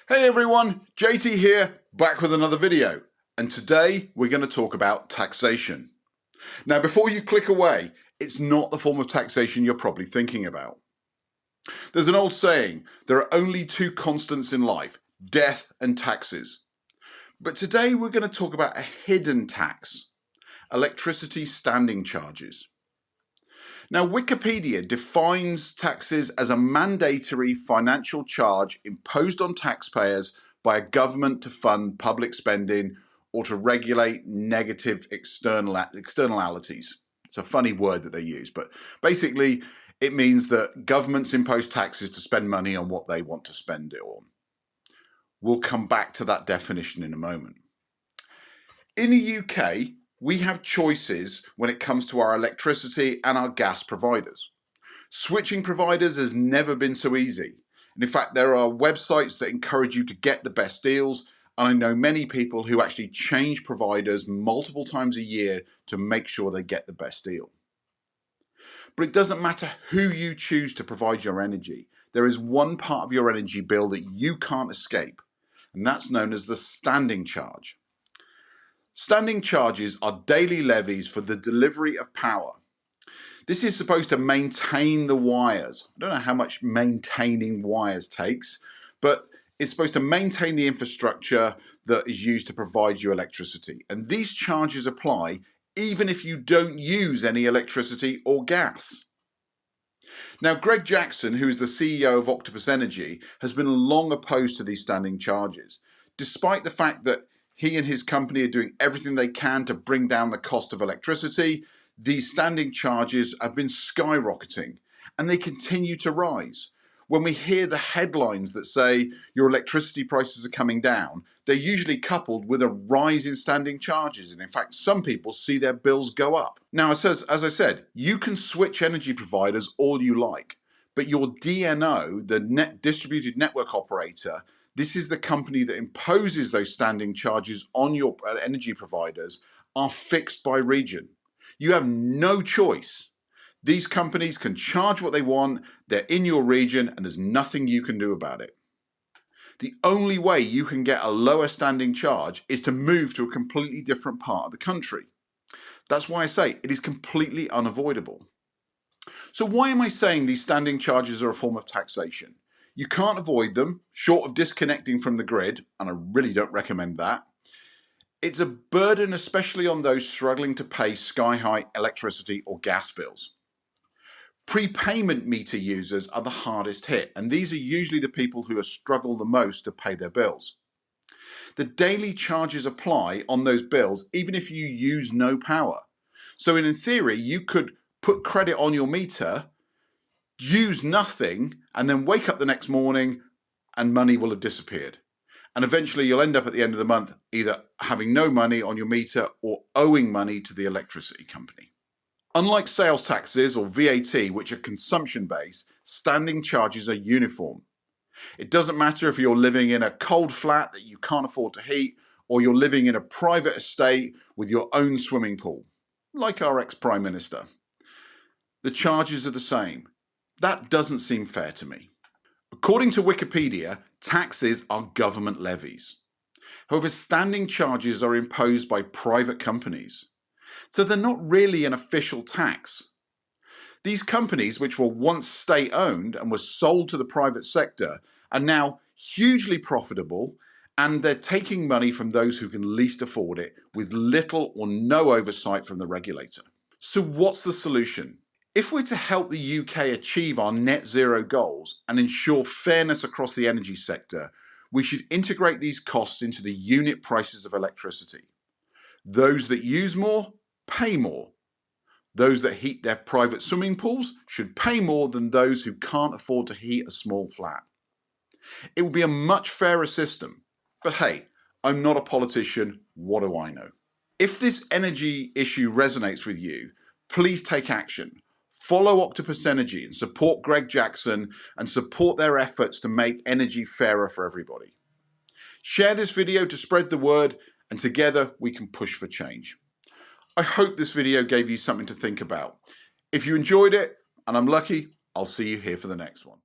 Hey everyone, JT here, back with another video. And today we're going to talk about taxation. Now before you click away, it's not the form of taxation you're probably thinking about. There's an old saying, there are only two constants in life, death and taxes. But today we're going to talk about a hidden tax, electricity standing charges. Now, Wikipedia defines taxes as a mandatory financial charge imposed on taxpayers by a government to fund public spending or to regulate negative externalities. It's a funny word that they use, but basically it means that governments impose taxes to spend money on what they want to spend it on. We'll come back to that definition in a moment. In the UK, we have choices when it comes to our electricity and our gas providers. Switching providers has never been so easy. And in fact, there are websites that encourage you to get the best deals. And I know many people who actually change providers multiple times a year to make sure they get the best deal. But it doesn't matter who you choose to provide your energy. There is one part of your energy bill that you can't escape, and that's known as the standing charge. Standing charges are daily levies for the delivery of power. This is supposed to maintain the wires. I don't know how much maintaining wires takes, but it's supposed to maintain the infrastructure that is used to provide you electricity. And these charges apply even if you don't use any electricity or gas. Now, Greg Jackson, who is the CEO of Octopus Energy, has been long opposed to these standing charges, despite the fact that he and his company are doing everything they can to bring down the cost of electricity. These standing charges have been skyrocketing and they continue to rise. When we hear the headlines that say your electricity prices are coming down, they're usually coupled with a rise in standing charges. And in fact, some people see their bills go up. Now, as I said, you can switch energy providers all you like, but your DNO, the distributed network operator, this is the company that imposes those standing charges on your energy providers, are fixed by region. You have no choice. These companies can charge what they want, they're in your region, and there's nothing you can do about it. The only way you can get a lower standing charge is to move to a completely different part of the country. That's why I say it is completely unavoidable. So why am I saying these standing charges are a form of taxation? You can't avoid them, short of disconnecting from the grid, and I really don't recommend that. It's a burden, especially on those struggling to pay sky-high electricity or gas bills. Prepayment meter users are the hardest hit, and these are usually the people who struggle the most to pay their bills. The daily charges apply on those bills even if you use no power. So in theory, you could put credit on your meter, use nothing, and then wake up the next morning and money will have disappeared. And eventually you'll end up at the end of the month either having no money on your meter or owing money to the electricity company. Unlike sales taxes or VAT, which are consumption-based, standing charges are uniform. It doesn't matter if you're living in a cold flat that you can't afford to heat, or you're living in a private estate with your own swimming pool, like our ex-Prime Minister. The charges are the same. That doesn't seem fair to me. According to Wikipedia, taxes are government levies. However, standing charges are imposed by private companies, so they're not really an official tax. These companies, which were once state-owned and were sold to the private sector, are now hugely profitable, and they're taking money from those who can least afford it with little or no oversight from the regulator. So what's the solution? If we're to help the UK achieve our net zero goals and ensure fairness across the energy sector, we should integrate these costs into the unit prices of electricity. Those that use more, pay more. Those that heat their private swimming pools should pay more than those who can't afford to heat a small flat. It will be a much fairer system, but hey, I'm not a politician, what do I know? If this energy issue resonates with you, please take action. Follow Octopus Energy and support Greg Jackson and support their efforts to make energy fairer for everybody. Share this video to spread the word, and together we can push for change. I hope this video gave you something to think about. If you enjoyed it, and I'm lucky, I'll see you here for the next one.